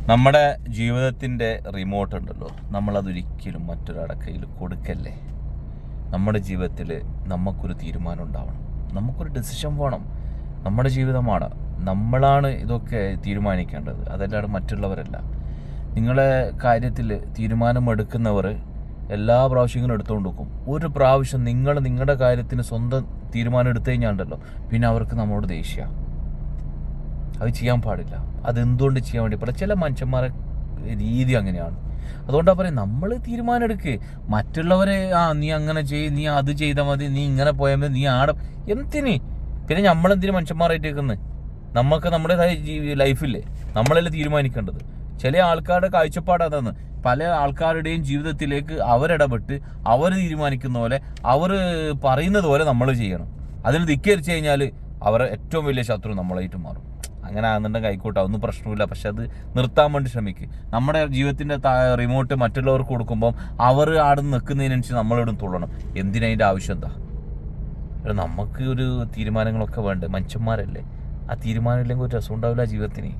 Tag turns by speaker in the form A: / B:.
A: നമ്മുടെ ജീവിതത്തിൻ്റെ റിമോട്ട് ഉണ്ടല്ലോ, നമ്മളതൊരിക്കലും മറ്റൊരാളുടെ കയ്യിൽ കൊടുക്കല്ലേ. നമ്മുടെ ജീവിതത്തിൽ നമുക്കൊരു തീരുമാനം ഉണ്ടാവണം, നമുക്കൊരു ഡിസിഷൻ വേണം. നമ്മുടെ ജീവിതമാണ്, നമ്മളാണ് ഇതൊക്കെ തീരുമാനിക്കേണ്ടത്, അതല്ലാതെ മറ്റുള്ളവരല്ല. നിങ്ങളെ കാര്യത്തിൽ തീരുമാനമെടുക്കുന്നവർ എല്ലാ പ്രാവശ്യങ്ങളും എടുത്തുകൊണ്ട് വെക്കും. ഒരു പ്രാവശ്യം നിങ്ങൾ നിങ്ങളുടെ കാര്യത്തിന് സ്വന്തം തീരുമാനം എടുത്തു കഴിഞ്ഞാണ്ടല്ലോ, പിന്നെ അവർക്ക് നമ്മളോട് ദേഷ്യമാണ്. അത് ചെയ്യാൻ പാടില്ല. അതെന്തുകൊണ്ട് ചെയ്യാൻ വേണ്ടി പാടില്ല? ചില മനുഷ്യന്മാരെ രീതി അങ്ങനെയാണ്. അതുകൊണ്ടാണ് പറയും, നമ്മൾ തീരുമാനം എടുക്കുക. മറ്റുള്ളവരെ നീ അങ്ങനെ നീ അത് ചെയ്താൽ മതി, നീ ഇങ്ങനെ പോയാൽ മതി, നീ എന്തിന്? പിന്നെ നമ്മളെന്തിനു മനുഷ്യന്മാരായിട്ട് വെക്കുന്നത്? നമുക്ക് നമ്മുടേതായ ലൈഫില്ലേ, നമ്മളല്ലേ തീരുമാനിക്കേണ്ടത്. ചില ആൾക്കാരുടെ കാഴ്ചപ്പാട് അതാണ്. പല ആൾക്കാരുടെയും ജീവിതത്തിലേക്ക് അവരിടപെട്ട് അവർ തീരുമാനിക്കുന്ന പോലെ, അവർ പറയുന്നത് പോലെ നമ്മൾ ചെയ്യണം. അതിന് ധിക്കരിച്ചു കഴിഞ്ഞാൽ അവരെ ഏറ്റവും വലിയ ശത്രു നമ്മളായിട്ട് മാറും. അങ്ങനെ ആകുന്നുണ്ടെങ്കിൽ ആയിക്കോട്ടെ, ഒന്നും പ്രശ്നമില്ല. പക്ഷെ അത് നിർത്താൻ വേണ്ടി ശ്രമിക്കുക. നമ്മുടെ ജീവിതത്തിൻ്റെ റിമോട്ട് മറ്റുള്ളവർക്ക് കൊടുക്കുമ്പം അവർ ആടെ നിൽക്കുന്നതിനനുസരിച്ച് നമ്മളിവിടെ തുള്ളണം. എന്തിനതിൻ്റെ ആവശ്യം എന്താ? നമുക്ക് ഒരു തീരുമാനങ്ങളൊക്കെ വേണ്ടേ? മനുഷ്യന്മാരല്ലേ. ആ തീരുമാനം ഇല്ലെങ്കിൽ ഒരു രസം ഉണ്ടാവില്ല ജീവിതത്തിന്.